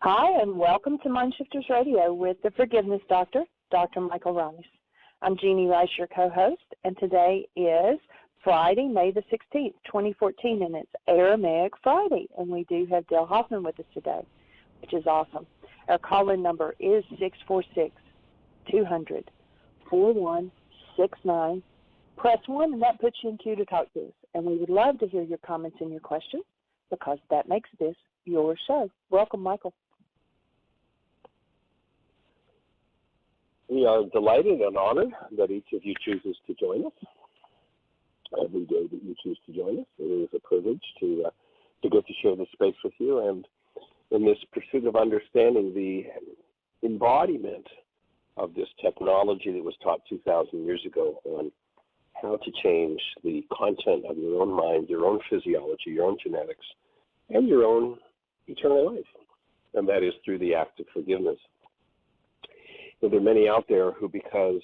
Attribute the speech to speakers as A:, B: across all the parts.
A: Hi, and welcome to Mindshifters Radio with the Forgiveness Doctor, Dr. Michael Ryce. I'm Jeanie Ryce, your co-host, and today is Friday, May the 16th, 2014, and it's Aramaic Friday, and we do have Allen Hoffman with us today, which is awesome. Our call-in number is 646-200-4169. Press 1, and that puts you in queue to talk to us, and we would love to hear your comments and your questions because that makes this your show. Welcome, Michael.
B: We are delighted and honored that each of you chooses to join us. Every day that you choose to join us, it is a privilege to get to share this space with you. And in this pursuit of understanding the embodiment of this technology that was taught 2,000 years ago on how to change the content of your own mind, your own physiology, your own genetics, and your own eternal life. And that is through the act of forgiveness. There are many out there who, because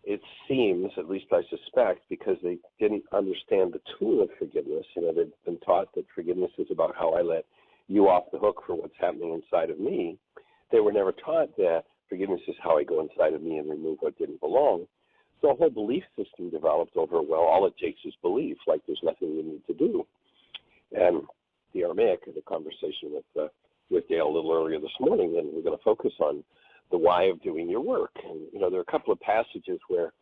B: it seems, at least I suspect, because they didn't understand the tool of forgiveness, they've been taught that forgiveness is about how I let you off the hook for what's happening inside of me. They were never taught that forgiveness is how I go inside of me and remove what didn't belong. So a whole belief system developed over, well, all it takes is belief, like there's nothing you need to do. And the Aramaic, the conversation with Dale a little earlier this morning, and we're going to focus on the why of doing your work. And, there are a couple of passages where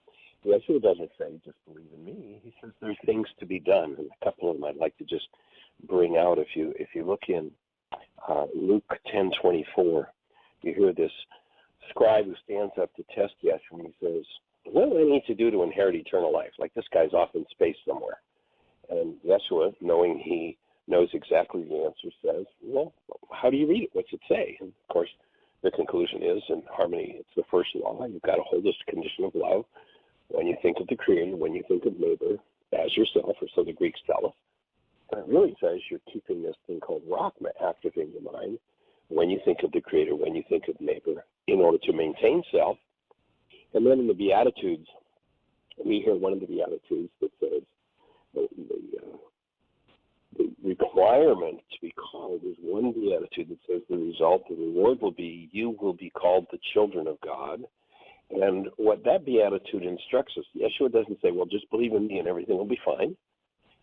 B: Yeshua doesn't say, just believe in me. He says there's things to be done. And a couple of them I'd like to just bring out. If you look in Luke 10:24, you hear this scribe who stands up to test Yeshua, and he says, what do I need to do to inherit eternal life? Like this guy's off in space somewhere. And Yeshua, knowing he knows exactly the answer, says, well, how do you read it? What's it say? And, of course, the conclusion is, in harmony, it's the first law. You've got to hold this condition of love when you think of the Creator, when you think of neighbor as yourself, or so the Greeks tell us. And it really says you're keeping this thing called Rachma active in your mind when you think of the Creator, when you think of neighbor, in order to maintain self. And then in the Beatitudes, we hear one of the Beatitudes that says the requirement to be called is one beatitude that says the reward will be, you will be called the children of God. And what that beatitude instructs us, Yeshua doesn't say, well, just believe in me and everything will be fine.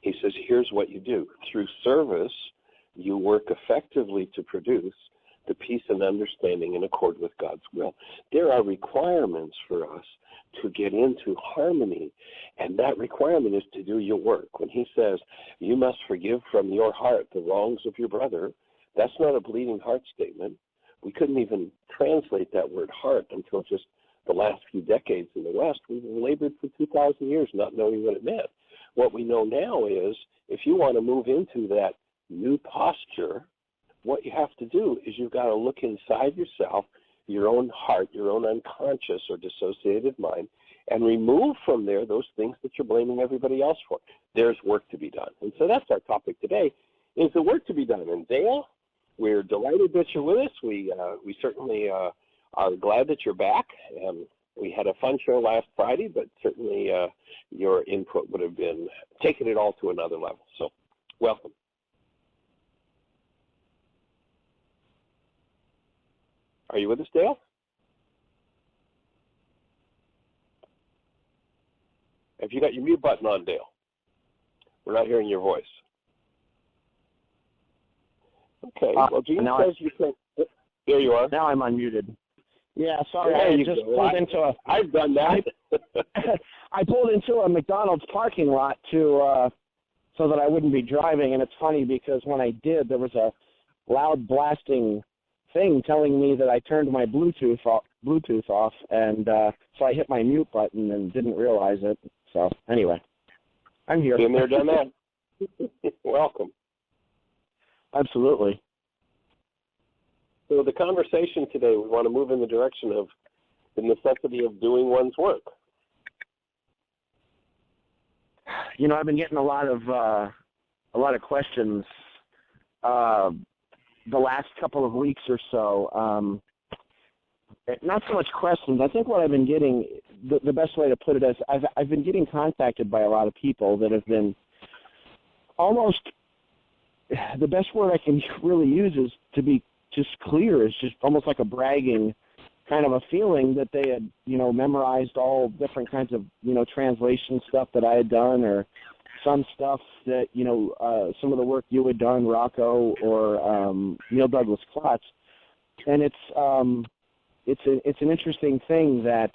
B: He says, here's what you do. Through service, you work effectively to produce the peace and understanding in accord with God's will. There are requirements for us to get into harmony, and that requirement is to do your work. When he says, you must forgive from your heart the wrongs of your brother, that's not a bleeding heart statement. We couldn't even translate that word heart until just the last few decades in the West. We've labored for 2,000 years not knowing what it meant. What we know now is if you want to move into that new posture, what you have to do is you've got to look inside yourself, your own heart, your own unconscious or dissociated mind, and remove from there those things that you're blaming everybody else for. There's work to be done. And so that's our topic today, is the work to be done. And Dale, we're delighted that you're with us. We certainly are glad that you're back. We had a fun show last Friday, but certainly your input would have been taking it all to another level. So welcome. Are you with us, Dale? Have you got your mute button on, Dale? We're not hearing your voice. Okay. Well, Gene says you can. There you are.
C: Now I'm unmuted. Yeah, sorry.
B: I've done that.
C: I pulled into a McDonald's parking lot so that I wouldn't be driving, and it's funny because when I did, there was a loud blasting thing telling me that I turned my Bluetooth off, and so I hit my mute button and didn't realize it. So anyway, I'm here.
B: Been there, done that. Welcome.
C: Absolutely.
B: So the conversation today, we want to move in the direction of the necessity of doing one's work.
C: I've been getting a lot of questions the last couple of weeks or so. Not so much questions. I think what I've been getting, the best way to put it is I've been getting contacted by a lot of people that have been almost, the best word I can really use is to be just clear. It's just almost like a bragging kind of a feeling that they had, memorized all different kinds of, translation stuff that I had done, or some stuff that, some of the work you had done, Rocco, or Neil Douglas Klotz. And it's an interesting thing that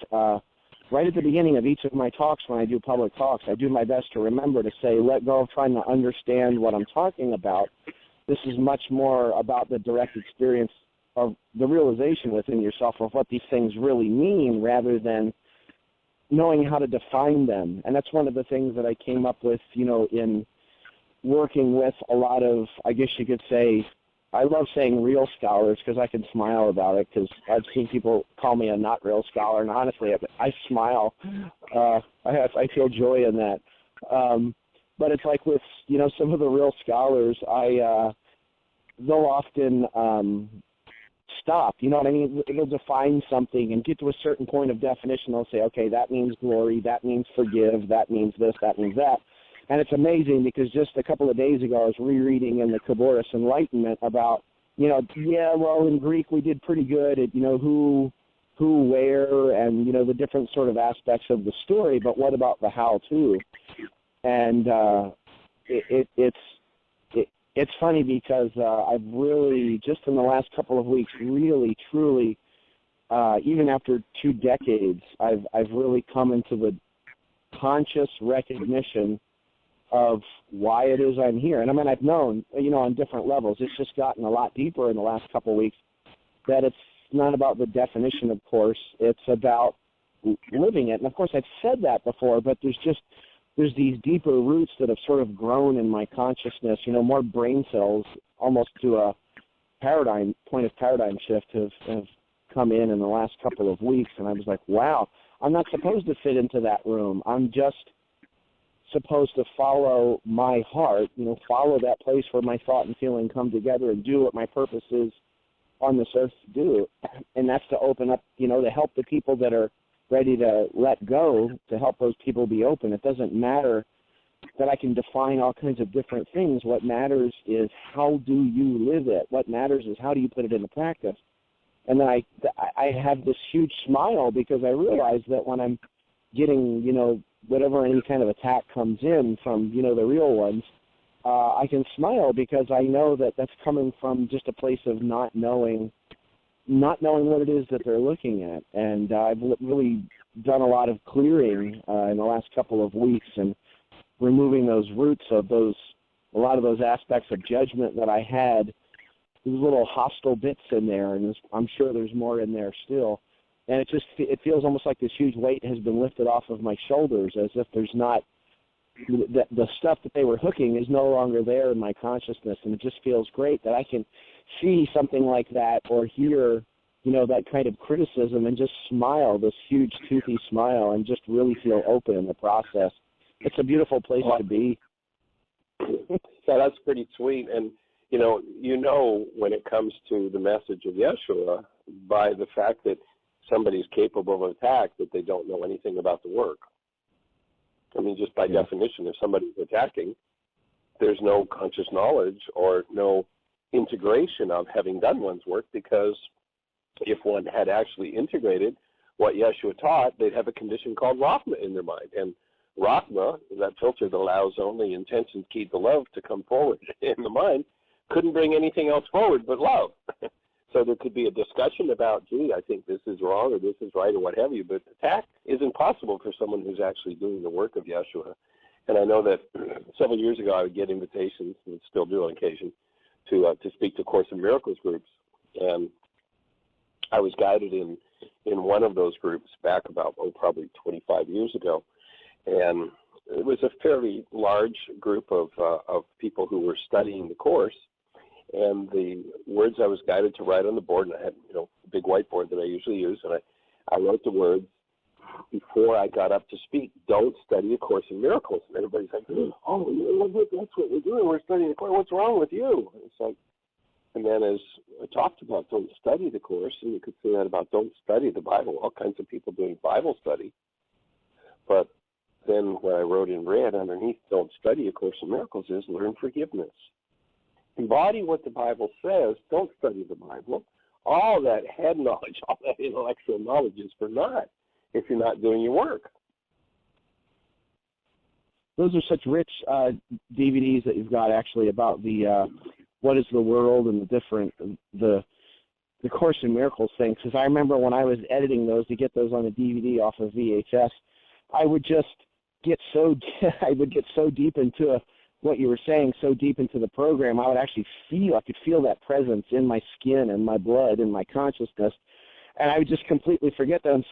C: right at the beginning of each of my talks, when I do public talks, I do my best to remember to say, let go of trying to understand what I'm talking about. This is much more about the direct experience of the realization within yourself of what these things really mean, rather than knowing how to define them. And that's one of the things that I came up with, in working with a lot of, I guess you could say, I love saying real scholars because I can smile about it, because I've seen people call me a not real scholar, and honestly, I smile. I feel joy in that. But it's like with, some of the real scholars, they'll often stop, you know what I mean? They'll define something and get to a certain point of definition. They'll say, okay, that means glory, that means forgive, that means this, that means that. And it's amazing because just a couple of days ago I was rereading in the Kavoris Enlightenment about, in Greek we did pretty good at, who, where, and, the different sort of aspects of the story, but what about the how-to? And it's funny because I've really, just in the last couple of weeks, really, truly, even after 2 decades, I've really come into the conscious recognition of why it is I'm here. And I mean, I've known, on different levels. It's just gotten a lot deeper in the last couple of weeks, that it's not about the definition, of course. It's about living it. And, of course, I've said that before, but there's these deeper roots that have sort of grown in my consciousness, more brain cells, almost to a point of paradigm shift have come in the last couple of weeks. And I was like, wow, I'm not supposed to fit into that room. I'm just supposed to follow my heart, follow that place where my thought and feeling come together and do what my purpose is on this earth to do. And that's to open up, to help the people that are ready to let go, to help those people be open. It doesn't matter that I can define all kinds of different things. What matters is how do you live it? What matters is how do you put it into practice? And then I have this huge smile because I realize that when I'm getting, whatever any kind of attack comes in from, the real ones, I can smile because I know that that's coming from just a place of not knowing what it is that they're looking at. And I've really done a lot of clearing in the last couple of weeks and removing those roots of a lot of those aspects of judgment that I had. There's little hostile bits in there, and I'm sure there's more in there still. And it feels almost like this huge weight has been lifted off of my shoulders, as if there's not, the stuff that they were hooking is no longer there in my consciousness, and it just feels great that I can see something like that or hear, that kind of criticism and just smile, this huge toothy smile, and just really feel open in the process. It's a beautiful place to be.
B: Yeah, that's pretty sweet. And, when it comes to the message of Yeshua, by the fact that somebody's capable of attack, that they don't know anything about the work. I mean, just by definition, if somebody's attacking, there's no conscious knowledge or no integration of having done one's work, because if one had actually integrated what Yeshua taught, they'd have a condition called Rahma in their mind. And Rahma, that filter that allows only intentions keyed to love to come forward in the mind, couldn't bring anything else forward but love. So there could be a discussion about, gee, I think this is wrong or this is right or what have you, but attack isn't possible for someone who's actually doing the work of Yeshua. And I know that several years ago I would get invitations, and still do on occasion, to speak to Course in Miracles groups. And I was guided in one of those groups back about, probably 25 years ago. And it was a fairly large group of people who were studying the Course. And the words I was guided to write on the board, and I had, a big whiteboard that I usually use, and I wrote the words before I got up to speak: don't study A Course in Miracles. And everybody's like, oh, that's what we're doing. We're studying the Course. What's wrong with you? And it's like, and then as I talked about don't study the Course, and you could say that about don't study the Bible, all kinds of people doing Bible study. But then what I wrote in red underneath don't study A Course in Miracles is learn forgiveness. embody what the Bible says, don't study the Bible. All that head knowledge, all that intellectual knowledge is for naught if you're not doing your work.
C: Those are such rich DVDs that you've got, actually, about the what is the world and the Course in Miracles thing. Because I remember when I was editing those to get those on a DVD off of VHS, I would just get so deep into what you were saying, so deep into the program, I could feel that presence in my skin and my blood and my consciousness, and I would just completely forget that I'm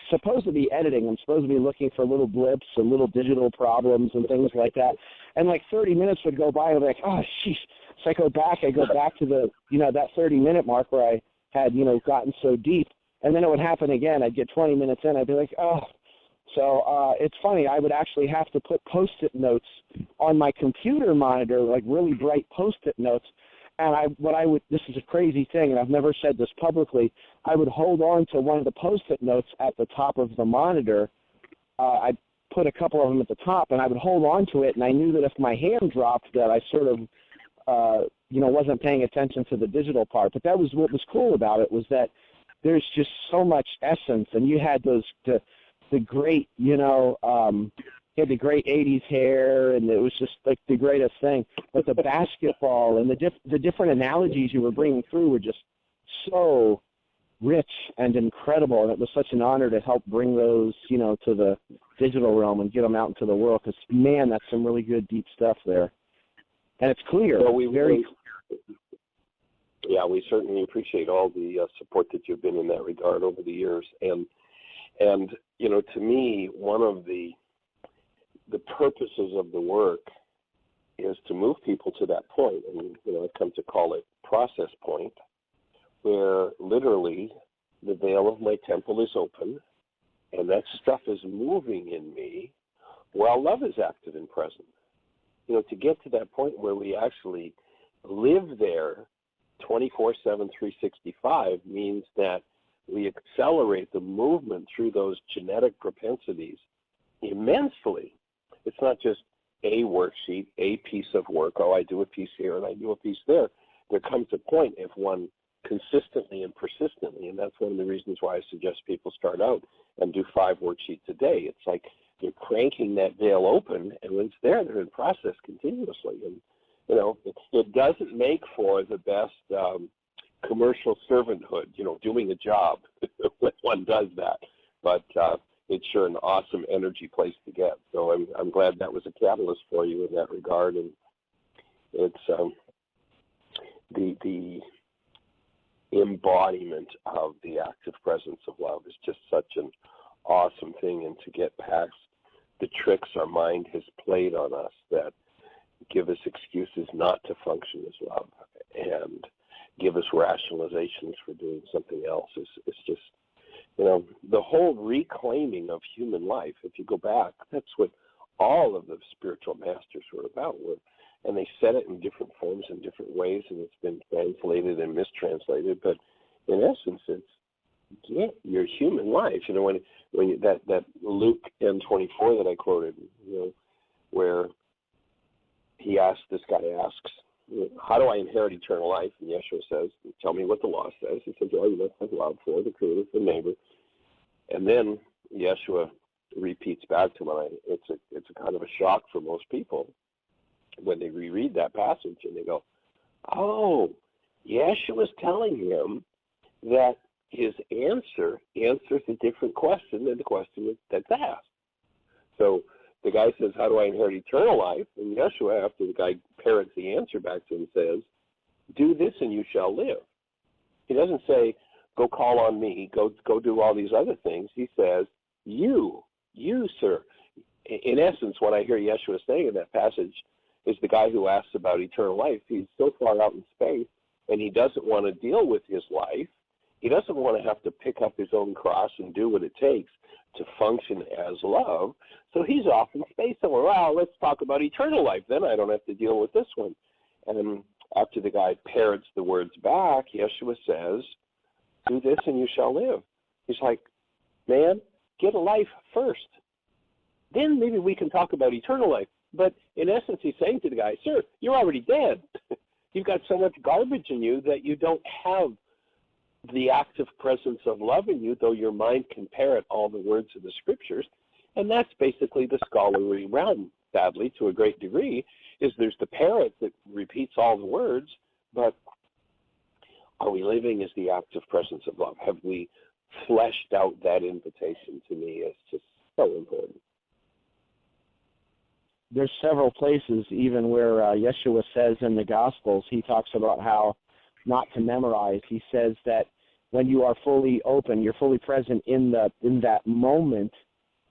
C: supposed to be editing. I'm supposed to be looking for little blips and little digital problems and things like that, and like 30 minutes would go by, and I'd be like, oh, sheesh. So I go back to the, that 30-minute mark where I had, gotten so deep, and then it would happen again. I'd get 20 minutes in, I'd be like, oh. So it's funny, I would actually have to put Post-it notes on my computer monitor, like really bright Post-it notes, and this is a crazy thing, and I've never said this publicly, I would hold on to one of the Post-it notes at the top of the monitor. I'd put a couple of them at the top, and I would hold on to it, and I knew that if my hand dropped that I sort of, wasn't paying attention to the digital part. But that was what was cool about it, was that there's just so much essence, and you had the great, he had the great 80s hair, and it was just like the greatest thing. But the basketball and the different analogies you were bringing through were just so rich and incredible, and it was such an honor to help bring those, to the digital realm and get them out into the world, because, man, that's some really good, deep stuff there. And it's clear.
B: Well,
C: very
B: yeah, we certainly appreciate all the support that you've been in that regard over the years. And to me, one of the purposes of the work is to move people to that point, and I've come to call it process point, where literally the veil of my temple is open, and that stuff is moving in me while love is active and present. To get to that point where we actually live there 24/7, 365 means that we accelerate the movement through those genetic propensities immensely. It's not just a worksheet, a piece of work. Oh, I do a piece here and I do a piece there. There comes a point if one consistently and persistently, and that's one of the reasons why I suggest people start out and do 5 worksheets a day. It's like you're cranking that veil open, and when it's there, they're in process continuously. And, it doesn't make for the best commercial servanthood, doing a job when one does that. But it's sure an awesome energy place to get. So I'm glad that was a catalyst for you in that regard. And it's the embodiment of the active presence of love is just such an awesome thing, and to get past the tricks our mind has played on us that give us excuses not to function as love and give us rationalizations for doing something else is just, the whole reclaiming of human life. If you go back, that's what all of the spiritual masters were about, and they said it in different forms in different ways, and it's been translated and mistranslated, but in essence, it's get your human life. When you, that Luke N24 that I quoted, where this guy asks, how do I inherit eternal life? And Yeshua says, tell me what the law says. He says, you must have love for the creator, the neighbor. And then Yeshua repeats back to him, it's a kind of a shock for most people when they reread that passage, and they go, oh, Yeshua's telling him that his answer answers a different question than the question that's asked. So the guy says, how do I inherit eternal life? And Yeshua, after the guy parrots the answer back to him, says, do this and you shall live. He doesn't say, go call on me, go do all these other things. He says, you, sir. In essence, what I hear Yeshua saying in that passage is the guy who asks about eternal life, he's so far out in space, and he doesn't want to deal with his life. He doesn't want to have to pick up his own cross and do what it takes to function as love. So he's off in space somewhere. Well, let's talk about eternal life. Then I don't have to deal with this one. And after the guy parrots the words back, Yeshua says, do this and you shall live. He's like, man, get a life first. Then maybe we can talk about eternal life. But in essence, he's saying to the guy, sir, you're already dead. you've got so much garbage in you that you don't have the active presence of love in you, though your mind can parrot all the words of the scriptures. And that's basically the scholarly realm, sadly, to a great degree, is there's the parrot that repeats all the words, but are we living as the active presence of love? Have we fleshed out that invitation to me? It's just so important.
C: There's several places even where Yeshua says in the Gospels, he talks about how not to memorize. He says that when you are fully open, you're fully present in that moment,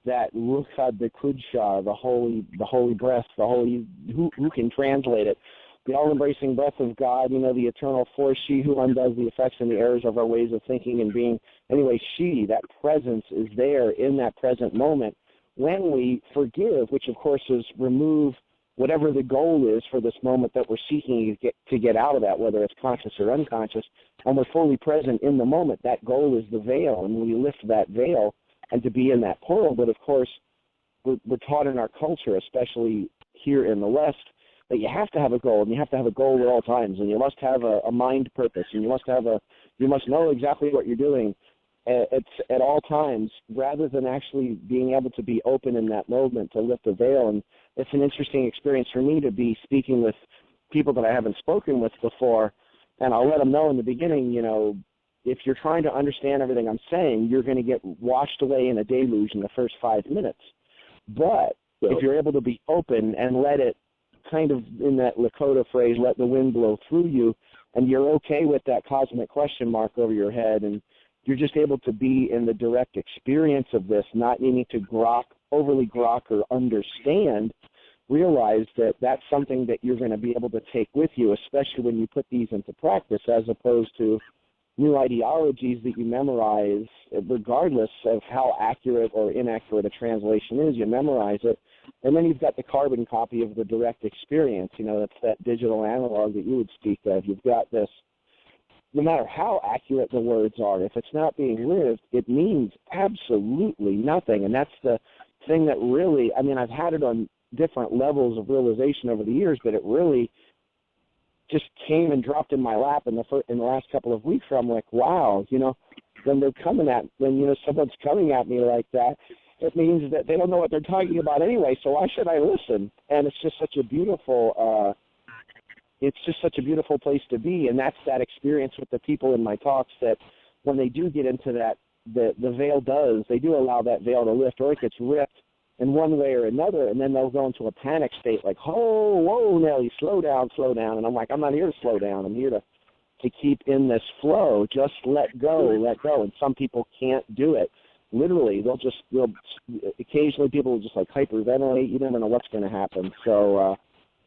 C: that Ruchad Bekudsha, the holy breath, the holy, who can translate it? The all-embracing breath of God, the eternal force, she who undoes the effects and the errors of our ways of thinking and being. Anyway, that presence is there in that present moment. When we forgive, which of course is remove whatever the goal is for this moment that we're seeking to get out of that, whether it's conscious or unconscious, and we're fully present in the moment, that goal is the veil, and we lift that veil and to be in that portal. But of course, we're taught in our culture, especially here in the West, that you have to have a goal, and you have to have a goal at all times, and you must have a mind purpose, and you must know exactly what you're doing at all times, rather than actually being able to be open in that moment to lift the veil. And it's an interesting experience for me to be speaking with people that I haven't spoken with before, and I'll let them know in the beginning, if you're trying to understand everything I'm saying, you're going to get washed away in a deluge in the first 5 minutes. But if you're able to be open and let it, kind of in that Lakota phrase, let the wind blow through you, and you're okay with that cosmic question mark over your head, and you're just able to be in the direct experience of this, not needing to overly grok or understand, realize that that's something that you're going to be able to take with you, especially when you put these into practice, as opposed to new ideologies that you memorize, regardless of how accurate or inaccurate a translation is. You memorize it, and then you've got the carbon copy of the direct experience. That's that digital analog that you would speak of. You've got this, no matter how accurate the words are, if it's not being lived, it means absolutely nothing. And that's the thing that really, I've had it on different levels of realization over the years, but it really just came and dropped in my lap in the last couple of weeks, where I'm like, wow, when someone's coming at me like that, it means that they don't know what they're talking about anyway, so why should I listen? And it's just such a beautiful place to be, and that's that experience with the people in my talks, that when they do get into that, the veil they do allow that veil to lift, or it gets ripped in one way or another, and then they'll go into a panic state, like, oh, whoa, Nelly, slow down, and I'm like, I'm not here to slow down, I'm here to keep in this flow, just let go, and some people can't do it. Literally, occasionally people will just like hyperventilate. You never know what's going to happen. So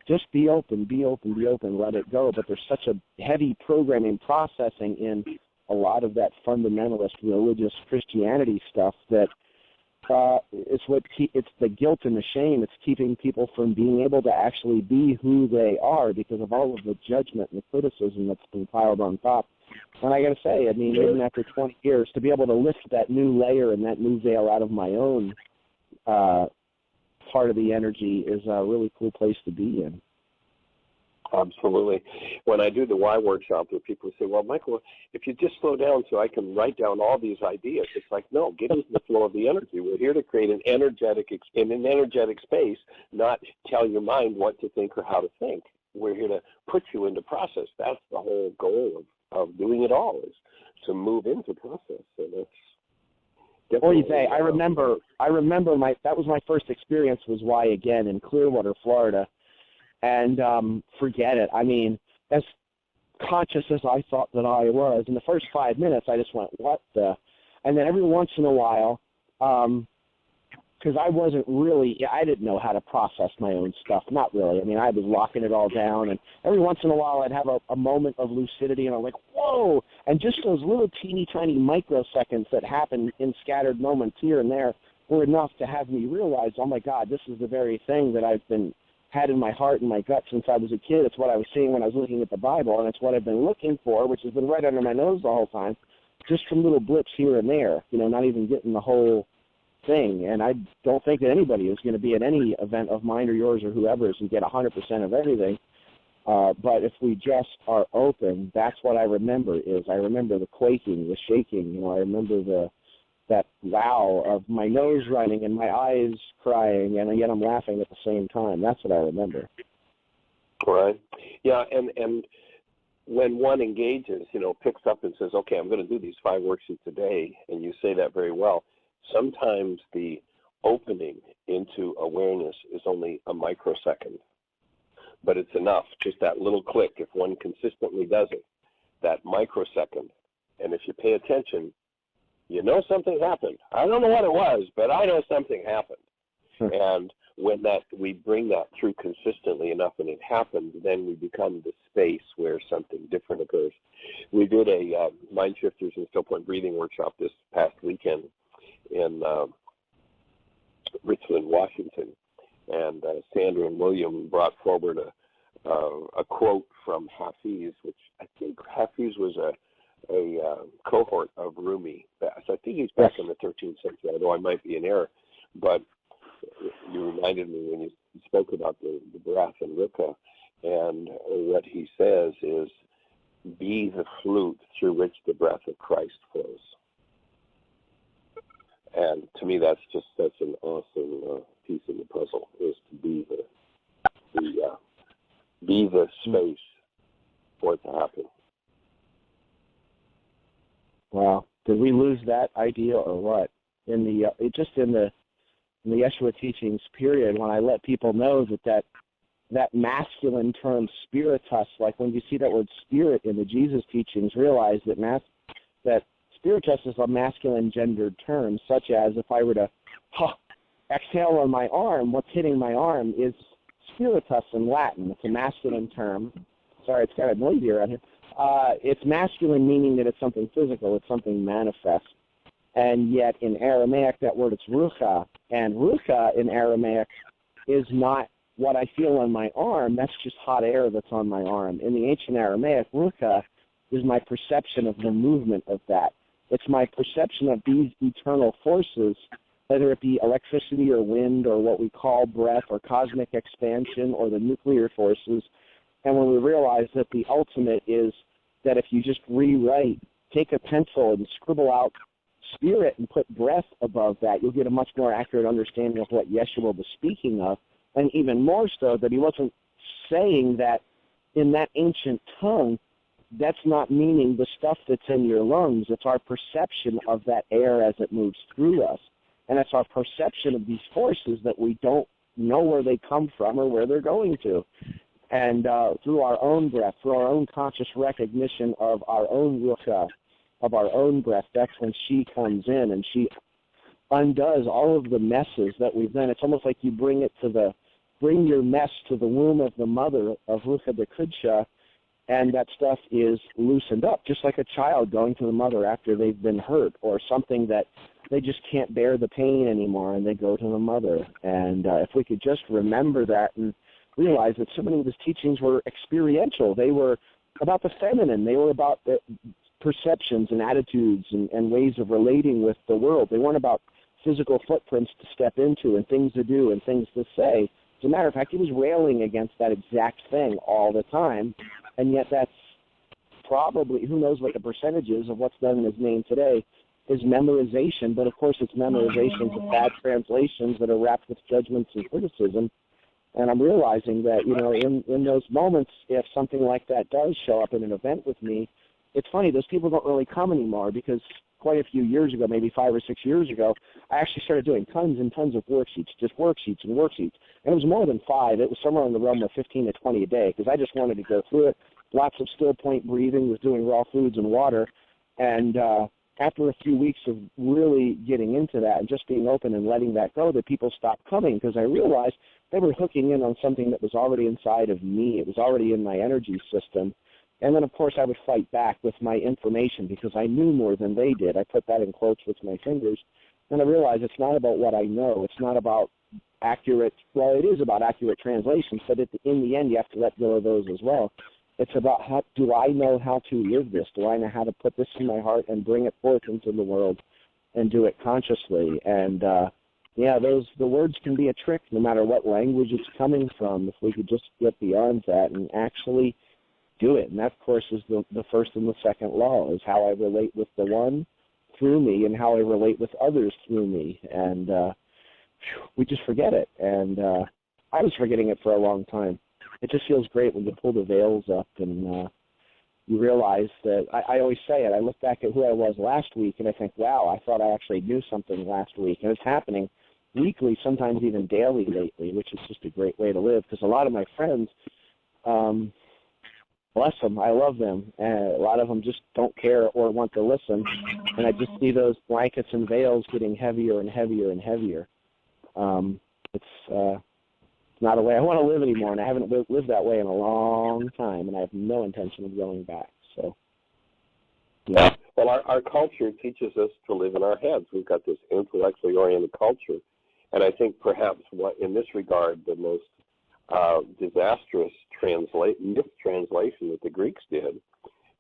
C: just be open, let it go. But there's such a heavy programming processing in a lot of that fundamentalist religious Christianity stuff that it's the guilt and the shame. It's keeping people from being able to actually be who they are because of all of the judgment and the criticism that's been piled on top. And I got to say, even after 20 years, to be able to lift that new layer and that new veil out of my own part of the energy is a really cool place to be in.
B: Absolutely. When I do the Why workshop, where people say, well, Michael, if you just slow down so I can write down all these ideas, it's like, no, get into the flow of the energy. We're here to create an energetic space, not tell your mind what to think or how to think. We're here to put you into process. That's the whole goal of doing it all, is to move into process. And that's
C: Oy vey, I remember that was my first experience was Why Again in Clearwater, Florida. And forget it. As conscious as I thought that I was, in the first 5 minutes, I just went, what the? And then every once in a while, because I didn't know how to process my own stuff. Not really. I was locking it all down. And every once in a while, I'd have a moment of lucidity, and I'm like, whoa. And just those little teeny tiny microseconds that happen in scattered moments here and there were enough to have me realize, oh, my God, this is the very thing that I've had in my heart and my gut since I was a kid. It's what I was seeing when I was looking at the Bible, and it's what I've been looking for, which has been right under my nose the whole time, just from little blips here and there, not even getting the whole thing. And I don't think that anybody is going to be at any event of mine or yours or whoever's and get 100% of everything. But if we just are open, that's what I remember. I remember the quaking, the shaking. I remember that wow of my nose running and my eyes crying, and yet I'm laughing at the same time. That's what I remember.
B: Right. Yeah, and when one engages, picks up and says, okay, I'm going to do these 5 worksheets a day, and you say that very well, sometimes the opening into awareness is only a microsecond. But it's enough, just that little click, if one consistently does it, that microsecond. And if you pay attention, something happened. I don't know what it was, but I know something happened. And when we bring that through consistently enough and it happens, then we become the space where something different occurs. We did a Mind Shifters and Still Point Breathing workshop this past weekend in Richland, Washington. And Sandra and William brought forward a quote from Hafiz, which I think Hafiz was a cohort of Rumi. So I think he's back in the 13th century, although I might be in error. But you reminded me when you spoke about the breath and Ruka, and what he says is, be the flute through which the breath of Christ flows. And to me, that's just such an awesome piece of the puzzle, is to be the space for it to happen.
C: Wow. Did we lose that idea or what? In the Yeshua teachings period, when I let people know that masculine term spiritus, like when you see that word spirit in the Jesus teachings, realize that spiritus is a masculine gendered term, such as if I were to exhale on my arm, what's hitting my arm is spiritus in Latin. It's a masculine term. Sorry, it's kind of noisy around here. It's masculine, meaning that it's something physical, it's something manifest. And yet in Aramaic, that word, it's rucha. And rucha in Aramaic is not what I feel on my arm. That's just hot air that's on my arm. In the ancient Aramaic, rucha is my perception of the movement of that. It's my perception of these eternal forces, whether it be electricity or wind or what we call breath or cosmic expansion or the nuclear forces. And when we realize that the ultimate is that if you just rewrite, take a pencil and scribble out spirit and put breath above that, you'll get a much more accurate understanding of what Yeshua was speaking of. And even more so, that he wasn't saying that in that ancient tongue, that's not meaning the stuff that's in your lungs. It's our perception of that air as it moves through us. And it's our perception of these forces that we don't know where they come from or where they're going to. And through our own breath, through our own conscious recognition of our own rucha, of our own breath, that's when she comes in and she undoes all of the messes that we've done. It's almost like you bring your mess to the womb of the mother of Rucha de Kudsha, and that stuff is loosened up, just like a child going to the mother after they've been hurt or something that they just can't bear the pain anymore, and they go to the mother. And if we could just remember that and realize that so many of his teachings were experiential. They were about the feminine. They were about the perceptions and attitudes and ways of relating with the world. They weren't about physical footprints to step into and things to do and things to say. As a matter of fact, he was railing against that exact thing all the time, and yet that's probably, who knows what the percentage is of what's done in his name today, is memorization, but of course it's memorizations of bad translations that are wrapped with judgments and criticism. And I'm realizing that, in those moments, if something like that does show up in an event with me, it's funny, those people don't really come anymore, because quite a few years ago, maybe 5 or 6 years ago, I actually started doing tons and tons of worksheets, just worksheets and worksheets. And it was more than 5. It was somewhere in the realm of 15 to 20 a day, because I just wanted to go through it. Lots of still point breathing, was doing raw foods and water. And after a few weeks of really getting into that and just being open and letting that go, that people stopped coming, because I realized they were hooking in on something that was already inside of me. It was already in my energy system. And then, of course, I would fight back with my information because I knew more than they did. I put that in quotes with my fingers. And I realized it's not about what I know. It's not about accurate, well, it is about accurate translations, but in the end, you have to let go of those as well. It's about do I know how to live this? Do I know how to put this in my heart and bring it forth into the world and do it consciously? And Yeah, the words can be a trick no matter what language it's coming from, if we could just get beyond that and actually do it. And that, of course, is the first and the second law, is how I relate with the one through me and how I relate with others through me. And we just forget it. And I was forgetting it for a long time. It just feels great when you pull the veils up and you realize that, I always say it, I look back at who I was last week and I think, wow, I thought I actually knew something last week. And it's happening weekly, sometimes even daily lately, which is just a great way to live, because a lot of my friends, bless them, I love them, and a lot of them just don't care or want to listen, and I just see those blankets and veils getting heavier and heavier and heavier. It's not a way I want to live anymore, and I haven't lived that way in a long time, and I have no intention of going back. So, yeah.
B: Well, our culture teaches us to live in our heads. We've got this intellectually oriented culture, and I think perhaps what, in this regard, the most disastrous mistranslation that the Greeks did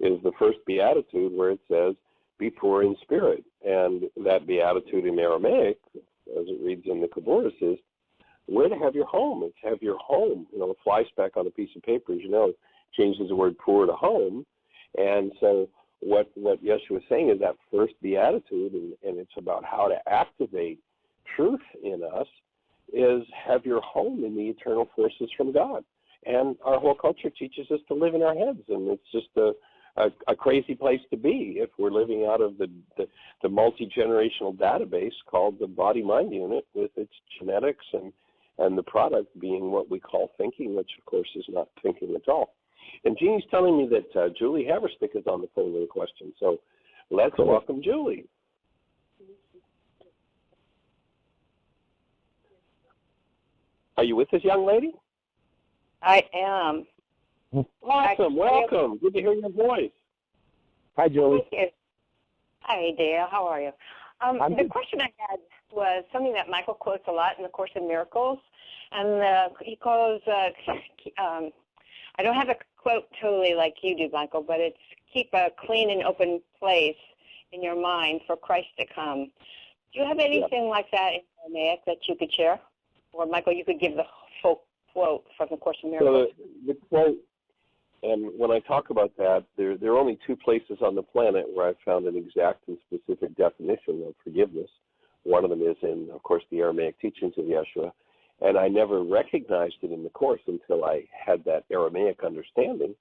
B: is the first beatitude, where it says, "Be poor in spirit," and that beatitude in Aramaic, as it reads in the Kebouris, is where to have your home. It's have your home. You know, a fly speck on a piece of paper, as you know, changes the word poor to home. And so what Yeshua is saying is that first beatitude, and it's about how to activate truth in us, is have your home in the eternal forces from God. And our whole culture teaches us to live in our heads, and it's just a crazy place to be if we're living out of the multi-generational database called the body-mind unit, with its genetics and the product being what we call thinking, which, of course, is not thinking at all. And Jeannie's telling me that Julie Haverstick is on the phone with a question. So let's welcome Julie. Are you with us, young lady?
D: I am.
B: Awesome. Welcome. Good to hear your voice.
C: Hi, Julie.
D: Thank you. Hi, Dale. How are you? The question I had was something that Michael quotes a lot in the Course in Miracles, and he calls, I don't have a quote totally like you do, Michael, but it's keep a clean and open place in your mind for Christ to come. Do you have anything like that in Aramaic that you could share? Or, Michael, you could give the full quote from the Course in Miracles.
B: So the quote, and when I talk about that, there are only two places on the planet where I've found an exact and specific definition of forgiveness. One of them is in, of course, the Aramaic teachings of Yeshua, and I never recognized it in the Course until I had that Aramaic understanding.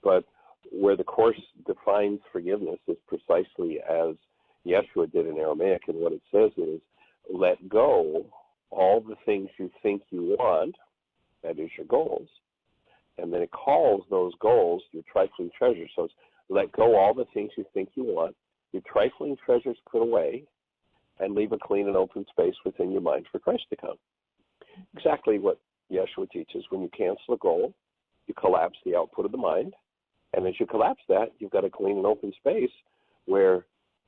B: But where the Course defines forgiveness is precisely as Yeshua did in Aramaic, and what it says is, let go all the things you think you want, that is your goals, and then it calls those goals your trifling treasures. So it's let go all the things you think you want, your trifling treasures put away, and leave a clean and open space within your mind for Christ to come. Exactly what Yeshua teaches. When you cancel a goal, you collapse the output of the mind, and as you collapse that, you've got a clean and open space where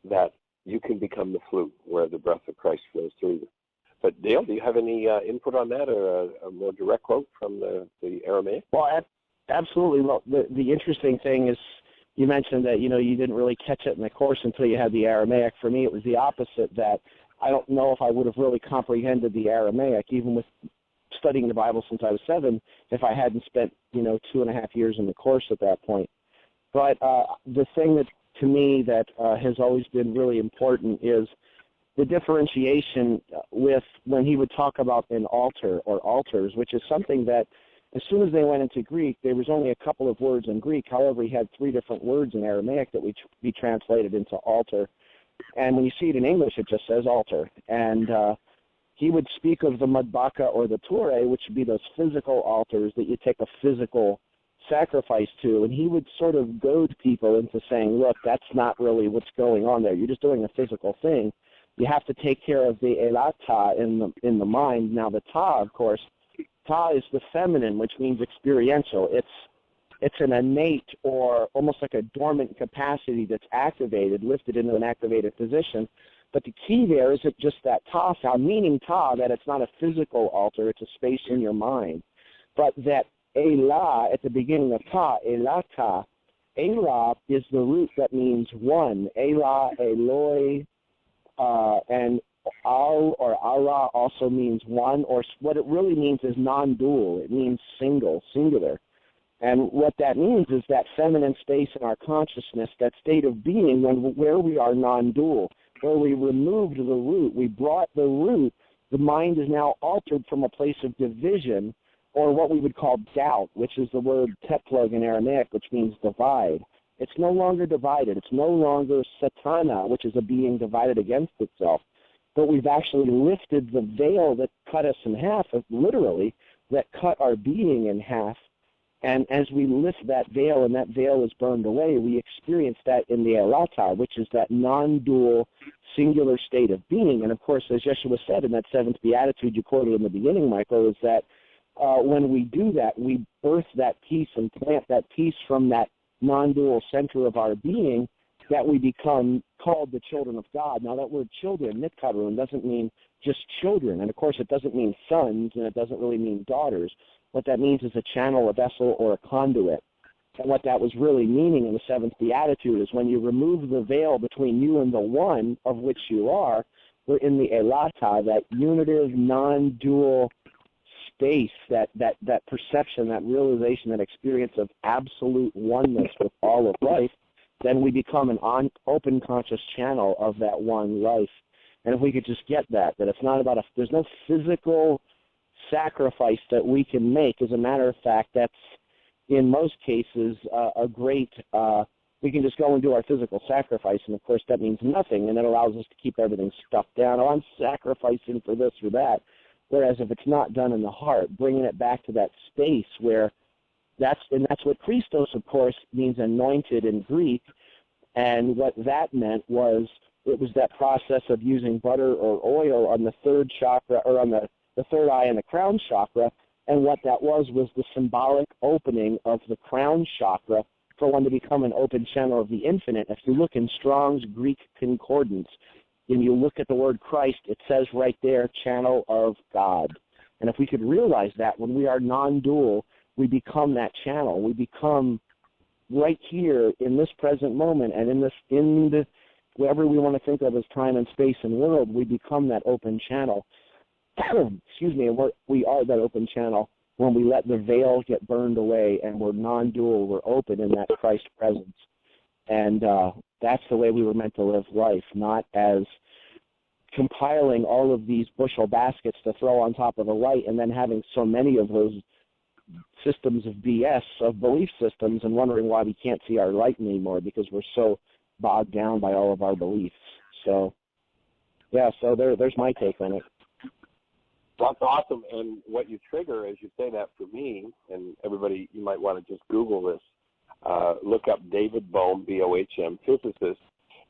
B: that you can become the flute, where the breath of Christ flows through you. But Dale, do you have any input on that, or a more direct quote from the Aramaic?
C: Well, absolutely. Well, the interesting thing is you mentioned that, you didn't really catch it in the Course until you had the Aramaic. For me, it was the opposite, that I don't know if I would have really comprehended the Aramaic, even with studying the Bible since I was 7, if I hadn't spent, 2.5 years in the Course at that point. But the thing that, to me, that has always been really important is the differentiation with when he would talk about an altar or altars, which is something that as soon as they went into Greek, there was only a couple of words in Greek. However, he had 3 different words in Aramaic that would be translated into altar. And when you see it in English, it just says altar. And he would speak of the madbaka or the ture, which would be those physical altars that you take a physical sacrifice to. And he would sort of goad people into saying, look, that's not really what's going on there. You're just doing a physical thing. You have to take care of the elata in the mind. Now, the ta, of course, ta is the feminine, which means experiential. It's an innate or almost like a dormant capacity that's activated, lifted into an activated position. But the key there is it just that ta sound, meaning ta, that it's not a physical altar, it's a space in your mind. But that elah at the beginning of ta, elata, elah is the root that means one. Elah, Eloi, and al or Allah also means one, or what it really means is non-dual. It means singular. And what that means is that feminine space in our consciousness, that state of being where we are non-dual, where we removed the root, we brought the root, the mind is now altered from a place of division, or what we would call doubt, which is the word teplug in Aramaic, which means divide. It's no longer divided. It's no longer satana, which is a being divided against itself. But we've actually lifted the veil that cut us in half, literally, that cut our being in half. And as we lift that veil and that veil is burned away, we experience that in the elata, which is that non-dual, singular state of being. And of course, as Yeshua said in that seventh beatitude you quoted in the beginning, Michael, is that when we do that, we birth that peace and plant that peace from that non-dual center of our being, that we become called the children of God. Now, that word children, nitkarun, doesn't mean just children. And of course, it doesn't mean sons, and it doesn't really mean daughters. What that means is a channel, a vessel, or a conduit. And what that was really meaning in the seventh beatitude is when you remove the veil between you and the one of which you are, we're in the elata, that unitive, non-dual space, that perception, that realization, that experience of absolute oneness with all of life, then we become an open conscious channel of that one life. And if we could just get that it's not about there's no physical sacrifice that we can make. As a matter of fact, that's in most cases a great, we can just go and do our physical sacrifice, and of course that means nothing, and it allows us to keep everything stuffed down. Oh, I'm sacrificing for this or that. Whereas if it's not done in the heart, bringing it back to that space where that's what Christos, of course, means anointed in Greek, and what that meant was it was that process of using butter or oil on the third chakra, or on the third eye and the crown chakra, and what that was the symbolic opening of the crown chakra for one to become an open channel of the infinite. If you look in Strong's Greek Concordance, and you look at the word Christ, it says right there, channel of God. And if we could realize that when we are non-dual, we become that channel. We become right here in this present moment, and in the whatever we want to think of as time and space and world, we become that open channel. Excuse me, and we are that open channel when we let the veil get burned away and we're non-dual, we're open in that Christ presence. And that's the way we were meant to live life, not as compiling all of these bushel baskets to throw on top of the light and then having so many of those systems of BS, of belief systems, and wondering why we can't see our light anymore because we're so bogged down by all of our beliefs. So, yeah, so there's my take on it.
B: That's awesome. And what you trigger as you say that for me, and everybody, you might want to just Google this, look up David Bohm, B-O-H-M, physicist,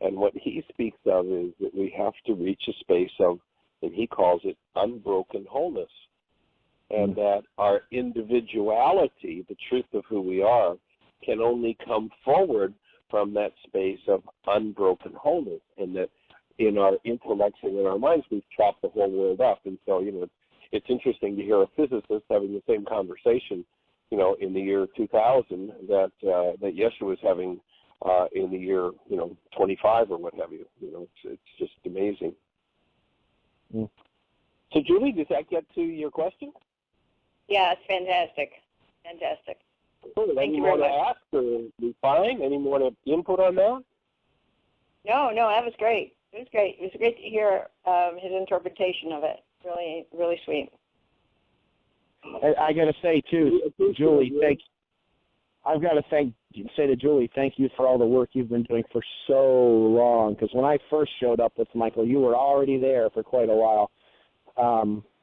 B: and what he speaks of is that we have to reach a space of, and he calls it unbroken wholeness, and that our individuality, the truth of who we are, can only come forward from that space of unbroken wholeness, and that in our intellects and in our minds, we've chopped the whole world up. And so, it's interesting to hear a physicist having the same conversation, in the year 2000 that Yeshua was having in the year, 25 or what have you. It's just amazing.
C: Mm.
B: So, Julie, does that get to your question?
D: Yeah, it's fantastic. Fantastic.
B: Cool.
D: Thank you very much.
B: Any more to ask or refine? Any more to input on that?
D: No, that was great. It was great. It was great to hear his interpretation of it. Really, really sweet.
C: I got to say, too, Julie, I've got to say to Julie, thank you for all the work you've been doing for so long. Because when I first showed up with Michael, you were already there for quite a while.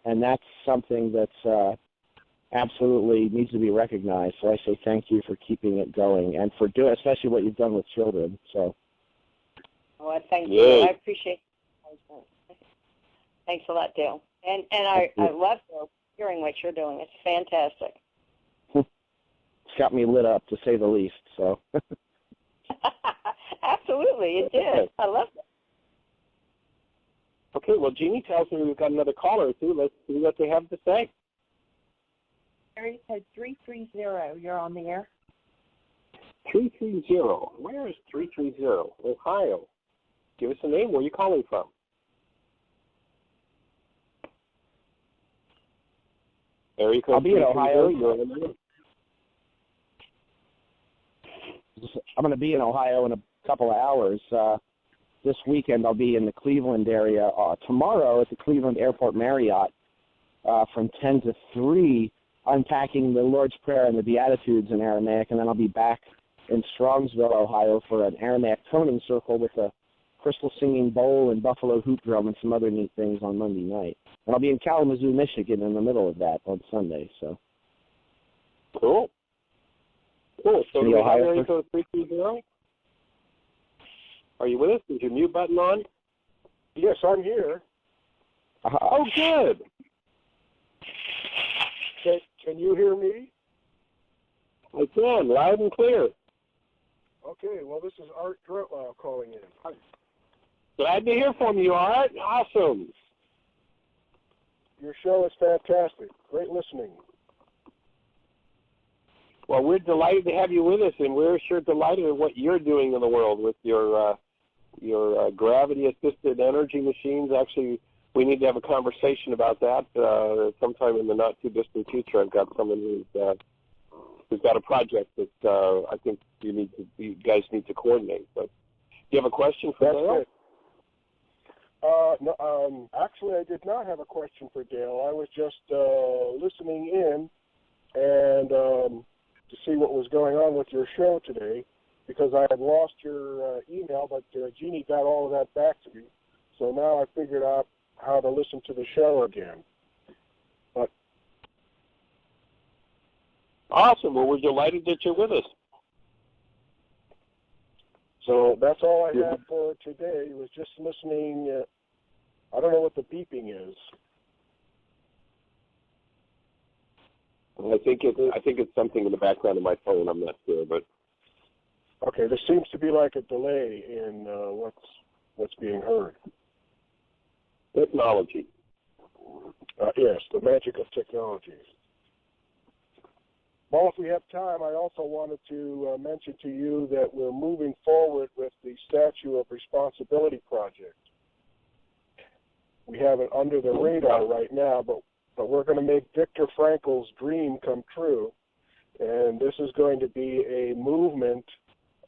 C: And that's something that's absolutely needs to be recognized. So I say thank you for keeping it going and for doing, especially what you've done with children. So.
D: Well, thank you. I appreciate it. Thanks a lot, Dale. And I love hearing what you're doing. It's fantastic.
C: It's got me lit up, to say the least. So.
D: Absolutely, it did. I love it.
B: Okay, well, Jeanie tells me we've got another caller or two. Let's see what they have to say.
A: Area code 330. You're on the air.
B: 330. Where is 330? Ohio. Give us a name. Where are you calling from? Area code
C: I'll be in
B: 330,
C: Ohio.
B: you're
C: I'm going to be in Ohio in a couple of hours. This weekend I'll be in the Cleveland area. Tomorrow at the Cleveland Airport Marriott from 10 to 3, unpacking the Lord's Prayer and the Beatitudes in Aramaic, and then I'll be back in Strongsville, Ohio for an Aramaic toning circle with a crystal singing bowl and buffalo hoop drum and some other neat things on Monday night. And I'll be in Kalamazoo, Michigan in the middle of that on Sunday. So
B: cool. Cool. So do we have
C: Ohio
B: area code 330? Are you with us? Is your mute button on?
E: Yes, I'm here.
B: Oh, good.
E: Can you hear me?
B: I can, loud and clear.
E: Okay, well, this is Art Dretlow calling in. Hi.
B: Glad to hear from you, Art. Awesome.
E: Your show is fantastic. Great listening.
B: Well, we're delighted to have you with us, and we're sure delighted at what you're doing in the world with your gravity-assisted energy machines. Actually, we need to have a conversation about that sometime in the not-too-distant future. I've got someone who's got a project that I think you guys need to coordinate. But do you have a question for Dale?
E: No, actually, I did not have a question for Dale. I was just listening in and to see what was going on with your show today, because I had lost your email, but Jeanie got all of that back to me. So now I figured out how to listen to the show again. But
B: awesome. Well, we're delighted that you're with us.
E: So that's all I had for today. It was just listening. I don't know what the beeping is.
B: I think it's something in the background of my phone. I'm not sure, but
E: okay. There seems to be like a delay in what's being heard.
B: Technology.
E: Yes, the magic of technology. Well, if we have time, I also wanted to mention to you that we're moving forward with the Statue of Responsibility project. We have it under the radar right now, but we're going to make Viktor Frankl's dream come true, and this is going to be a movement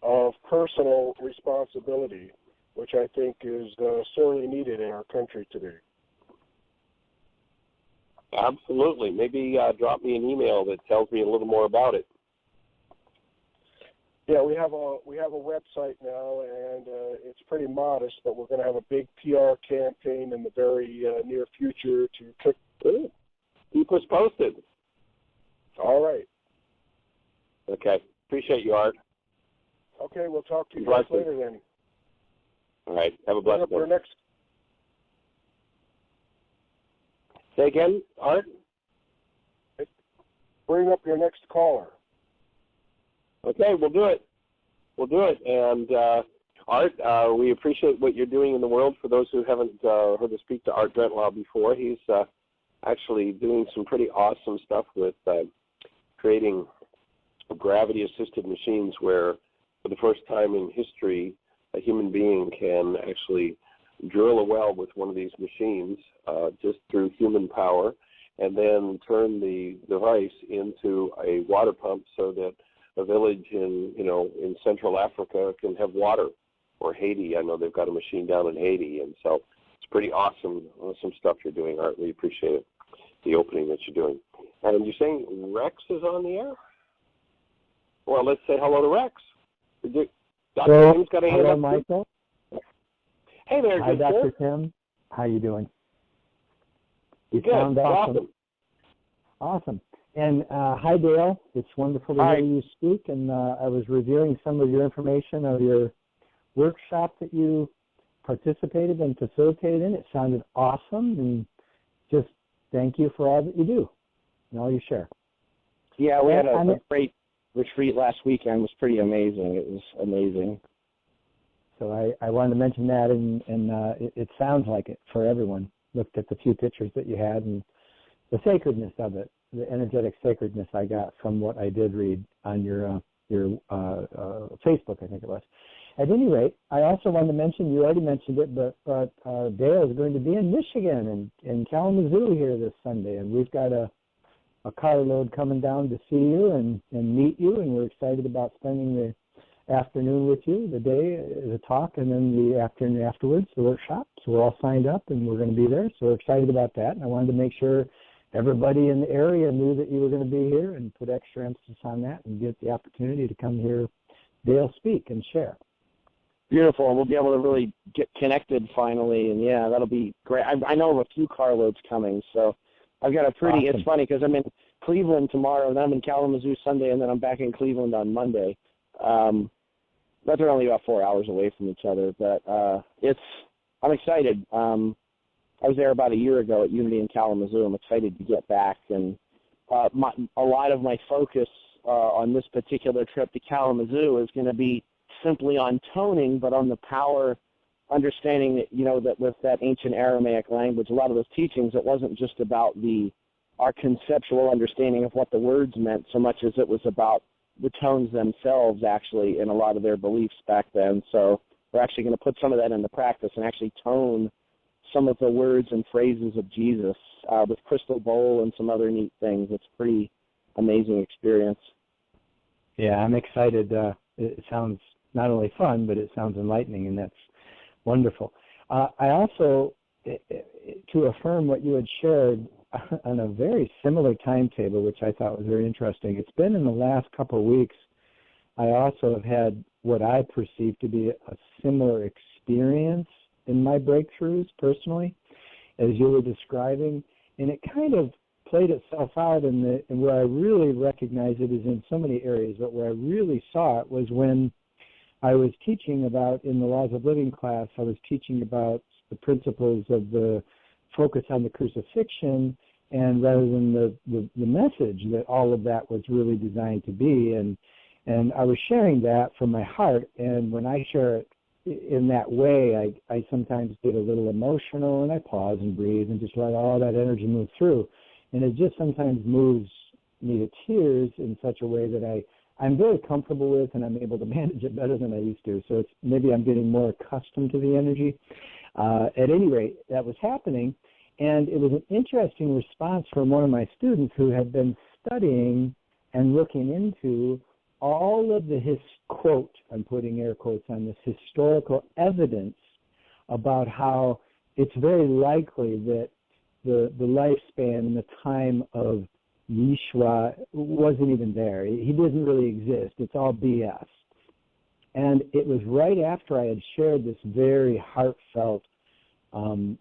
E: of personal responsibility, which I think is sorely needed in our country today.
B: Absolutely. Maybe drop me an email that tells me a little more about it.
E: Yeah, we have a website now, and it's pretty modest, but we're going to have a big PR campaign in the very near future to kick.
B: Keep us posted.
E: All right.
B: Okay. Appreciate you, Art.
E: Okay, we'll talk to you guys later then.
B: All right. Have a blessed one.
E: Next.
B: Say again, Art?
E: Bring up your next caller.
B: Okay, we'll do it. We'll do it. And Art, we appreciate what you're doing in the world. For those who haven't heard us speak to Art Dretlow before, he's actually doing some pretty awesome stuff with creating gravity-assisted machines where, for the first time in history, a human being can actually drill a well with one of these machines just through human power, and then turn the device into a water pump so that a village in Central Africa can have water, or Haiti. I know they've got a machine down in Haiti, and so it's pretty awesome stuff you're doing, Art. We appreciate it, the opening that you're doing. And you're saying Rex is on the air? Well, let's say hello to Rex. Dr. Tim's got a hand
F: hello,
B: up.
F: Michael.
B: Hey there,
F: Hi,
B: good
F: Dr.
B: sir.
F: Tim. How you doing? You
B: Good.
F: sound awesome. Awesome. And hi, Dale. It's wonderful to
B: Hi.
F: hear you speak. And I was reviewing some of your information of your workshop that you participated and facilitated in. It sounded awesome. And just thank you for all that you do and all you share.
C: Yeah, we had a great retreat last weekend. It was pretty amazing. It was amazing.
F: So I wanted to mention that, and it sounds like it for everyone. Looked at the few pictures that you had and the sacredness of it, the energetic sacredness I got from what I did read on your Facebook, I think it was. At any rate, I also wanted to mention, you already mentioned it, but Dale is going to be in Michigan, in Kalamazoo here this Sunday, and we've got a a carload coming down to see you and meet you, and we're excited about spending the afternoon with you, the day, the talk, and then the afternoon afterwards, the workshop. So we're all signed up, and we're going to be there. So we're excited about that, and I wanted to make sure everybody in the area knew that you were going to be here and put extra emphasis on that and get the opportunity to come hear Dale speak and share.
C: Beautiful, and we'll be able to really get connected finally, and yeah, that'll be great. I know of a few carloads coming, so I've got a pretty, awesome. It's funny because I'm in Cleveland tomorrow, and then I'm in Kalamazoo Sunday, and then I'm back in Cleveland on Monday. But they're only about 4 hours away from each other, but I'm excited. I was there about a year ago at Unity in Kalamazoo. I'm excited to get back, and a lot of my focus on this particular trip to Kalamazoo is going to be simply on toning, but on the power, understanding that, that with that ancient Aramaic language, a lot of those teachings, it wasn't just about our conceptual understanding of what the words meant so much as it was about the tones themselves, actually, in a lot of their beliefs back then. So we're actually going to put some of that into practice and actually tone some of the words and phrases of Jesus with crystal bowl and some other neat things. It's a pretty amazing experience.
F: Yeah, I'm excited. It sounds not only fun, but it sounds enlightening, and that's wonderful. I also, to affirm what you had shared on a very similar timetable, which I thought was very interesting, it's been in the last couple of weeks, I also have had what I perceive to be a similar experience in my breakthroughs personally, as you were describing, and it kind of played itself out in where I really recognize it is in so many areas, but where I really saw it was when I was teaching about, in the Laws of Living class, I was teaching about the principles of the focus on the crucifixion, and rather than the message that all of that was really designed to be, and I was sharing that from my heart, and when I share it in that way, I sometimes get a little emotional, and I pause and breathe and just let all that energy move through, and it just sometimes moves me to tears in such a way that I'm very comfortable with, and I'm able to manage it better than I used to. So maybe I'm getting more accustomed to the energy. At any rate, that was happening, and it was an interesting response from one of my students who had been studying and looking into all of the quote, I'm putting air quotes on this, historical evidence about how it's very likely that the lifespan and the time of Yeshua wasn't even there. He doesn't really exist. It's all BS. And it was right after I had shared this very heartfelt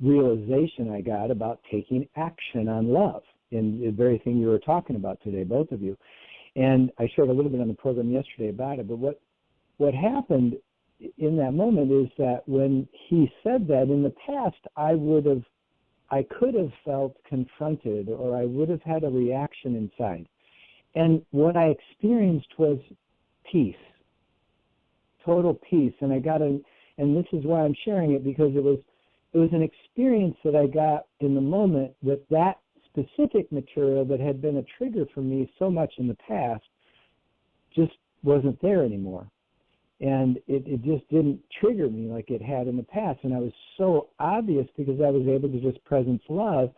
F: realization I got about taking action on love, in the very thing you were talking about today, both of you. And I shared a little bit on the program yesterday about it, but what happened in that moment is that when he said that, in the past I could have felt confronted, or I would have had a reaction inside. And what I experienced was peace, total peace. And and this is why I'm sharing it, because it was an experience that I got in the moment that specific material that had been a trigger for me so much in the past just wasn't there anymore. And it just didn't trigger me like it had in the past. And I was so obvious because I was able to just presence love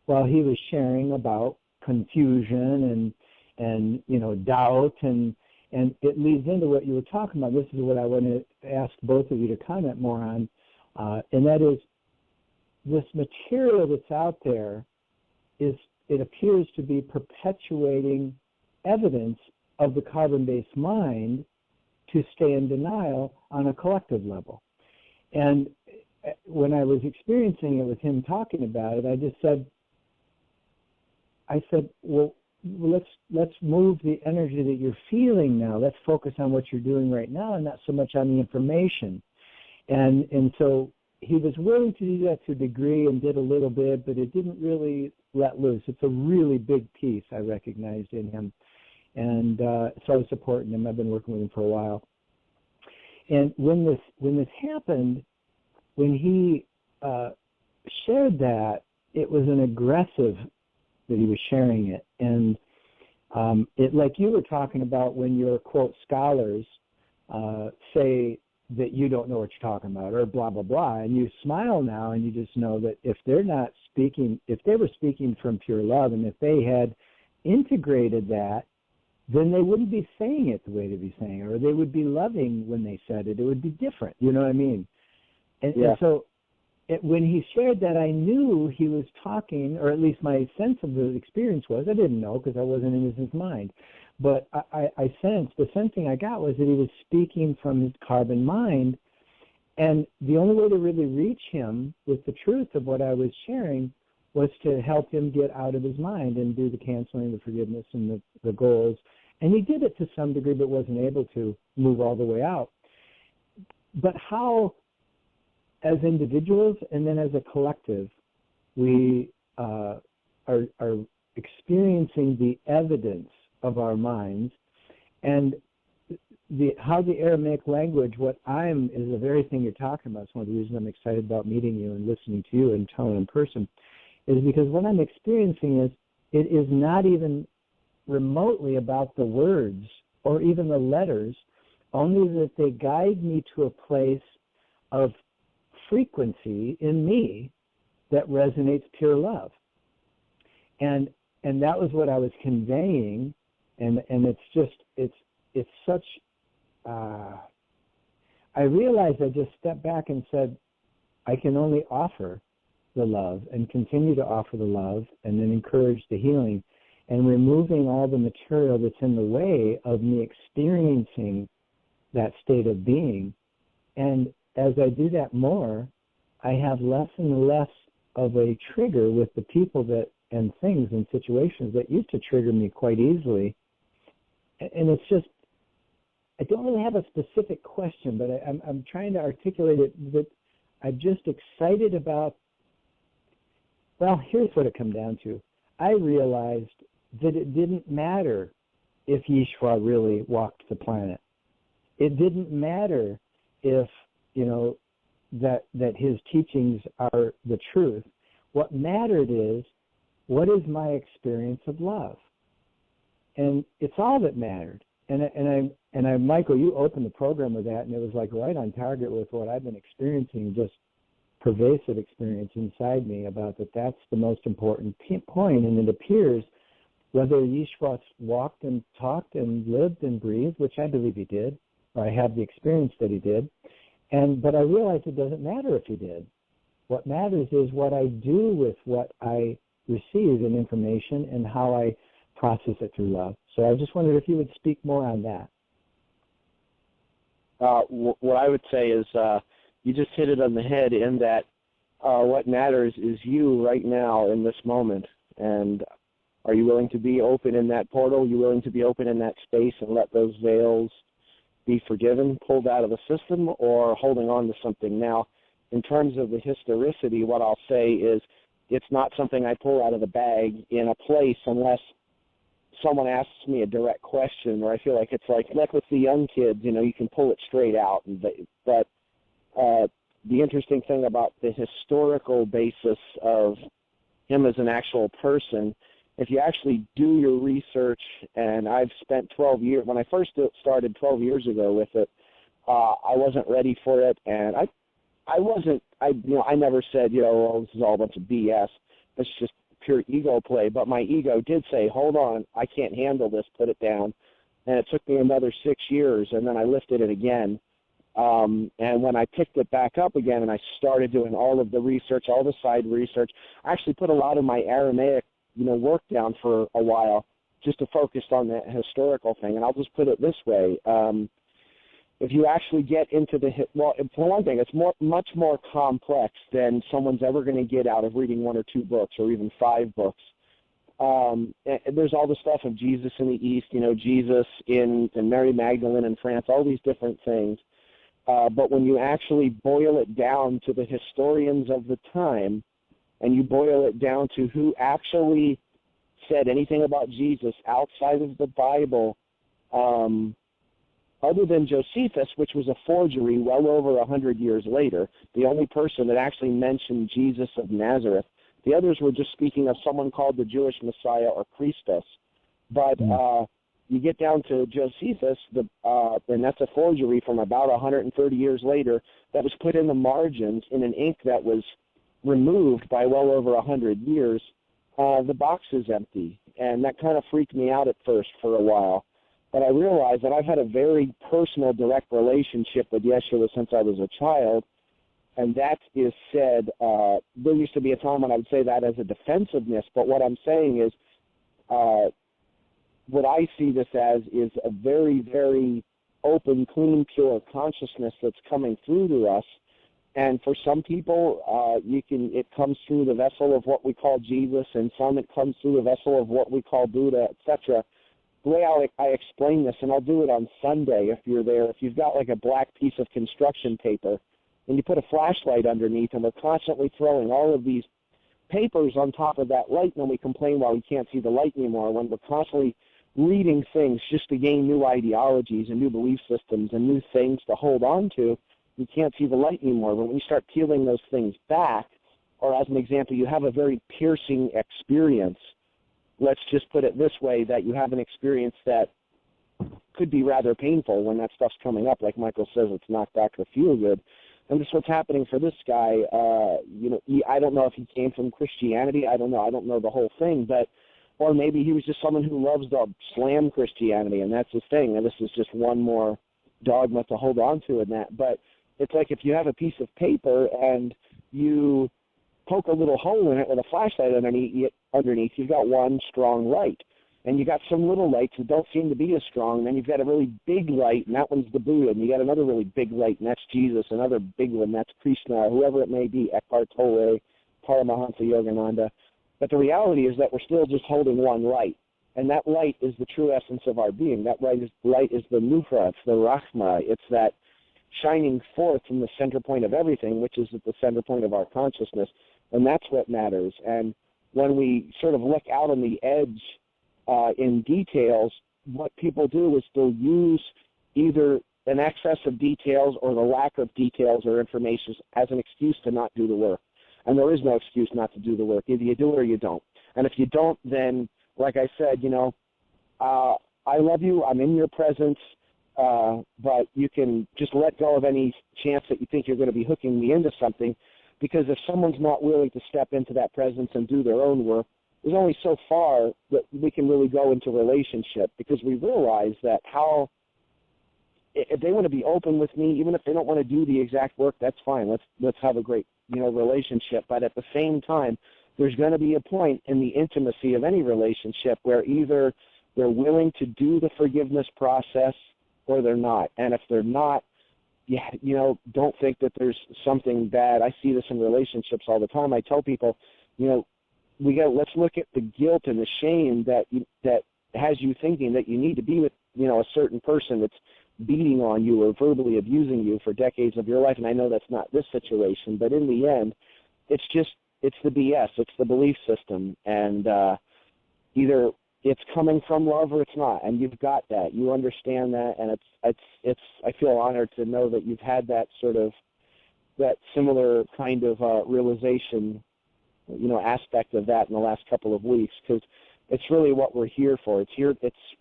F: while he was sharing about confusion and doubt. And it leads into what you were talking about. This is what I want to ask both of you to comment more on. And that is, this material that's out there it appears to be perpetuating evidence of the carbon-based mind to stay in denial on a collective level. And when I was experiencing it with him talking about it, I said, well, let's move the energy that you're feeling now. Let's focus on what you're doing right now and not so much on the information. And so he was willing to do that to a degree and did a little bit, but it didn't really let loose. It's a really big piece I recognized in him. And so I was supporting him. I've been working with him for a while. And when this happened, when he shared that, it was an aggressive that he was sharing it. And it, like you were talking about when your, quote, scholars say that you don't know what you're talking about or blah, blah, blah, and you smile now and you just know that if they're not speaking, if they were speaking from pure love and if they had integrated that, then they wouldn't be saying it the way they'd be saying it, or they would be loving when they said it. It would be different. You know what I mean? And so when he shared that, I knew he was talking, or at least my sense of the experience was, I didn't know because I wasn't in his mind, but I sensed, the sensing I got was that he was speaking from his carbon mind, and the only way to really reach him with the truth of what I was sharing was to help him get out of his mind and do the canceling, the forgiveness, and the goals. And he did it to some degree, but wasn't able to move all the way out. But how, as individuals and then as a collective, we are experiencing the evidence of our minds, and how the Aramaic language, is the very thing you're talking about. It's one of the reasons I'm excited about meeting you and listening to you and telling in person, is because what I'm experiencing is it is not even remotely about the words or even the letters, only that they guide me to a place of frequency in me that resonates pure love. And that was what I was conveying, and it's such I realized I just stepped back and said, I can only offer the love and continue to offer the love and then encourage the healing and removing all the material that's in the way of me experiencing that state of being. And as I do that more, I have less and less of a trigger with the people that and things and situations that used to trigger me quite easily. And it's just, I don't really have a specific question, but I'm trying to articulate it, that I'm just excited about. Well, here's what it comes down to. I realized that it didn't matter if Yeshua really walked the planet. It didn't matter if, that his teachings are the truth. What mattered is, what is my experience of love? And it's all that mattered. And I, Michael, you opened the program with that, and it was like right on target with what I've been experiencing, just pervasive experience inside me about that. That's the most important point. And it appears whether Yeshua walked and talked and lived and breathed, which I believe he did, or I have the experience that he did, but I realized it doesn't matter if he did. What matters is what I do with what I receive in information and how I process it through love. So I just wondered if you would speak more on that.
C: What I would say is you just hit it on the head in that what matters is you right now in this moment. And are you willing to be open in that portal? Are you willing to be open in that space and let those veils be forgiven, pulled out of the system, or holding on to something? Now, in terms of the historicity, what I'll say is it's not something I pull out of the bag in a place unless someone asks me a direct question, where I feel like it's like with the young kids, you can pull it straight out. But the interesting thing about the historical basis of him as an actual person, if you actually do your research, and I've spent 12 years, when I first started 12 years ago with it, I wasn't ready for it, and I never said, this is all a bunch of BS. It's just pure ego play. But my ego did say, hold on, I can't handle this, put it down. And it took me another 6 years, and then I lifted it again. And when I picked it back up again and I started doing all of the research, all the side research, I actually put a lot of my Aramaic, work down for a while just to focus on the historical thing. And I'll just put it this way. If you actually get into for one thing, it's much more complex than someone's ever going to get out of reading 1 or 2 books or even 5 books. There's all the stuff of Jesus in the East, Jesus in Mary Magdalene in France, all these different things. But when you actually boil it down to the historians of the time, and you boil it down to who actually said anything about Jesus outside of the Bible, other than Josephus, which was a forgery well over 100 years later, the only person that actually mentioned Jesus of Nazareth. The others were just speaking of someone called the Jewish Messiah or Christus. But you get down to Josephus, and that's a forgery from about 130 years later that was put in the margins in an ink that was removed by well over 100 years. The box is empty. and that kind of freaked me out at first for a while. But I realized that I've had a very personal, direct relationship with Yeshua since I was a child, and that is said, there used to be a time when I would say that as a defensiveness, but what I'm saying is what I see this as is a very, very open, clean, pure consciousness that's coming through to us. And for some people, it comes through the vessel of what we call Jesus, and some it comes through the vessel of what we call Buddha, etc. The way I explain this, and I'll do it on Sunday if you're there, if you've got like a black piece of construction paper, and you put a flashlight underneath, and we're constantly throwing all of these papers on top of that light, and then we complain why we can't see the light anymore, when we're constantly reading things just to gain new ideologies and new belief systems and new things to hold on to, you can't see the light anymore. But when you start peeling those things back, or as an example, you have a very piercing experience, let's just put it this way, that you have an experience that could be rather painful when that stuff's coming up, like Michael says, it's not Dr. Feelgood. And this is what's happening for this guy. I don't know if he came from Christianity. I don't know the whole thing, but or maybe he was just someone who loves to slam Christianity, and that's his thing, and this is just one more dogma to hold on to in that. But it's like if you have a piece of paper and you poke a little hole in it with a flashlight underneath, you've got one strong light. And you got some little lights that don't seem to be as strong, and then you've got a really big light, and that one's the Buddha, and you got another really big light, and that's Jesus, another big one, that's Krishna, or whoever it may be, Eckhart Tolle, Paramahansa Yogananda. But the reality is that we're still just holding one light, and that light is the true essence of our being. That light is the Nufra, it's the Rahma, it's that shining forth from the center point of everything, which is at the center point of our consciousness, and that's what matters. And when we sort of look out on the edge in details, what people do is they'll use either an excess of details or the lack of details or information as an excuse to not do the work. And there is no excuse not to do the work. Either you do it or you don't. And if you don't, then, like I said, I love you, I'm in your presence, but you can just let go of any chance that you think you're going to be hooking me into something, because if someone's not willing to step into that presence and do their own work, there's only so far that we can really go into relationship, because we realize that if they want to be open with me, even if they don't want to do the exact work, that's fine. Let's have a great relationship. But at the same time, there's going to be a point in the intimacy of any relationship where either they're willing to do the forgiveness process or they're not. And if they're not, don't think that there's something bad. I see this in relationships all the time. I tell people, let's look at the guilt and the shame that has you thinking that you need to be with, a certain person that's beating on you or verbally abusing you for decades of your life. And I know that's not this situation, but in the end, it's the BS. It's the belief system. And either it's coming from love or it's not. And you've got that. You understand that. And I feel honored to know that you've had that that similar kind of realization, aspect of that in the last couple of weeks, because it's really what we're here for.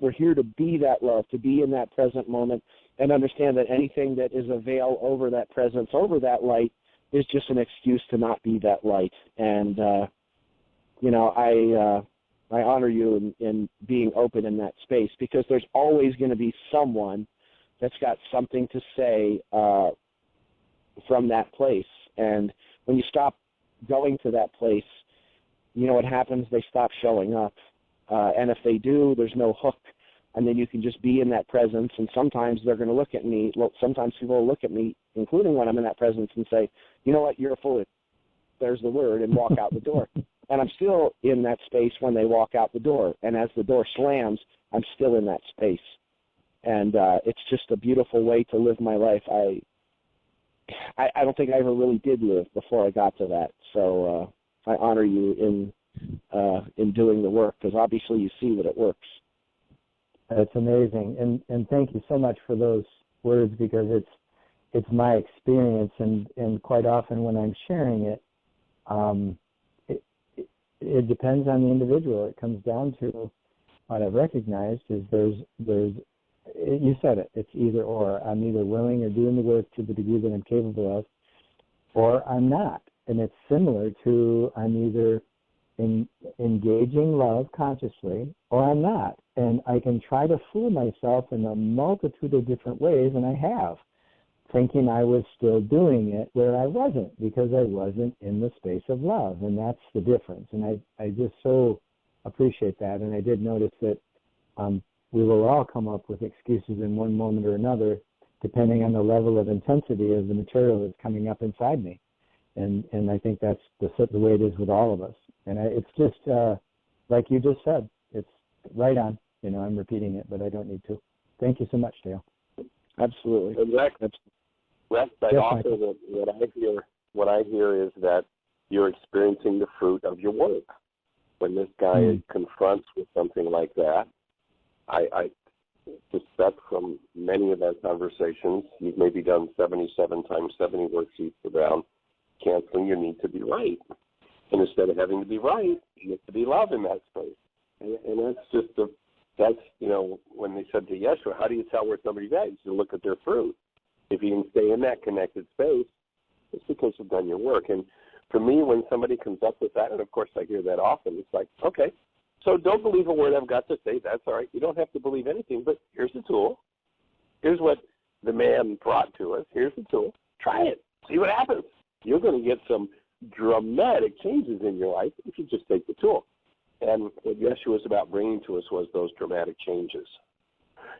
C: We're here to be that love, to be in that present moment, and understand that anything that is a veil over that presence, over that light, is just an excuse to not be that light. And I honor you in being open in that space, because there's always going to be someone that's got something to say from that place. And when you stop going to that place, what happens? They stop showing up. And if they do, there's no hook. And then you can just be in that presence. And sometimes they're going to look at me. Sometimes people will look at me, including when I'm in that presence, and say, you know what, you're a fool. There's the word, and walk out the door. And I'm still in that space when they walk out the door. And as the door slams, I'm still in that space. And it's just a beautiful way to live my life. I don't think I ever really did live before I got to that. So I honor you in doing the work, because obviously you see that it works.
F: That's amazing, and thank you so much for those words, because it's my experience, and quite often when I'm sharing it, it depends on the individual. It comes down to what I've recognized is there's you said it. It's either or. I'm either willing or doing the work to the degree that I'm capable of, or I'm not. And it's similar to I'm either engaging love consciously, or I'm not. And I can try to fool myself in a multitude of different ways, and I have, thinking I was still doing it where I wasn't, because I wasn't in the space of love, and that's the difference. And I just so appreciate that, and I did notice that we will all come up with excuses in one moment or another, depending on the level of intensity of the material that's coming up inside me. And I think that's the way it is with all of us. And it's just, like you just said, it's right on. I'm repeating it, but I don't need to. Thank you so much, Dale.
C: Absolutely.
B: Exactly. Yes, also what I hear is that you're experiencing the fruit of your work. When this guy confronts with something like that, I suspect from many of our conversations, you've maybe done 77 times 70 worksheets around canceling your need to be right. And instead of having to be right, you get to be love in that space. And that's just when they said to Yeshua, how do you tell where somebody's at? You should look at their fruit. If you can stay in that connected space, it's because you've done your work. And for me, when somebody comes up with that, and of course I hear that often, it's like, okay, so don't believe a word I've got to say. That's all right. You don't have to believe anything, but here's the tool. Here's what the man brought to us. Here's the tool. Try it. See what happens. You're going to get some dramatic changes in your life if you just take the tool. And what Yeshua was about bringing to us was those dramatic changes.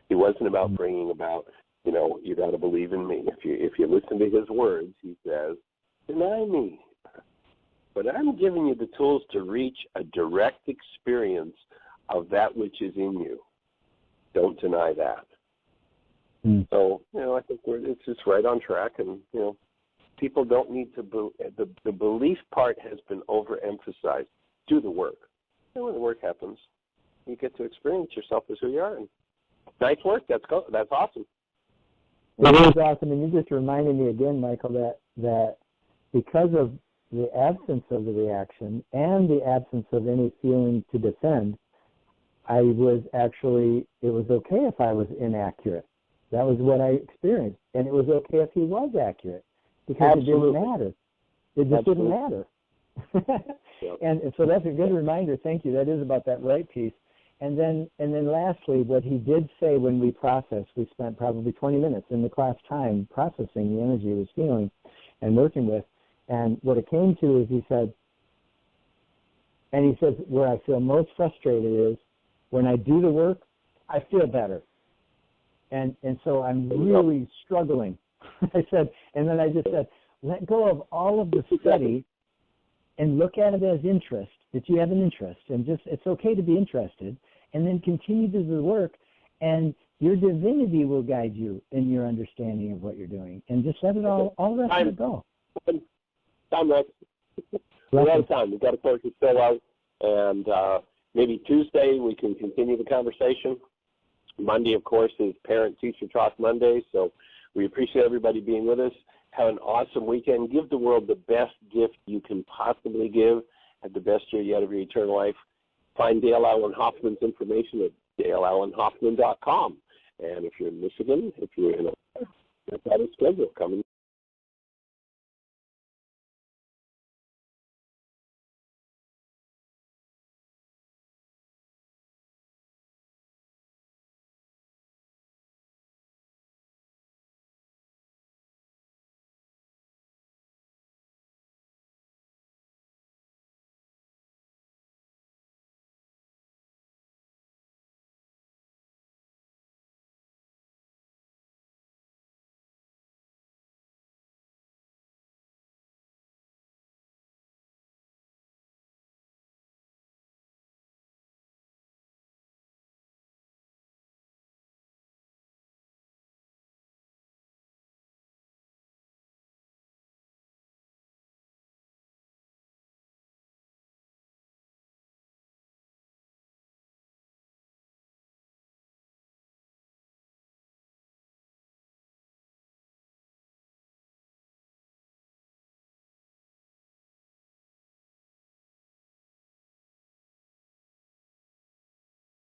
B: He wasn't about bringing about, you got to believe in me. If you listen to his words, he says, deny me. But I'm giving you the tools to reach a direct experience of that which is in you. Don't deny that. So, I think it's just right on track. And, people don't need to, the belief part has been overemphasized. Do the work. And when the work happens, you get to experience yourself as who you are. And nice work. That's awesome.
F: It is awesome. And you just reminded me again, Michael, that because of the absence of the reaction and the absence of any feeling to defend, it was okay if I was inaccurate. That was what I experienced. And it was okay if he was accurate, because it didn't matter. It just didn't matter. And so that's a good reminder. Thank you. That is about that right piece. And then lastly, what he did say when we processed, we spent probably 20 minutes in the class time processing the energy he was feeling and working with. And what it came to is he said, where I feel most frustrated is when I do the work, I feel better. And so I'm really struggling. I said, and then I just said, let go of all of the study and look at it as interest, that you have an interest, and just it's okay to be interested, and then continue to do the work, and your divinity will guide you in your understanding of what you're doing, and just let it all rest of it go.
B: Time, Rex. We're out of time. We've got to close the show out, and maybe Tuesday we can continue the conversation. Monday, of course, is Parent-Teacher Talk Monday, so we appreciate everybody being with us. Have an awesome weekend. Give the world the best gift you can possibly give. Have the best year yet of your eternal life. Find Dale Allen Hoffman's information at daleallenhoffman.com. And if you're in Michigan, if you're in a schedule, come and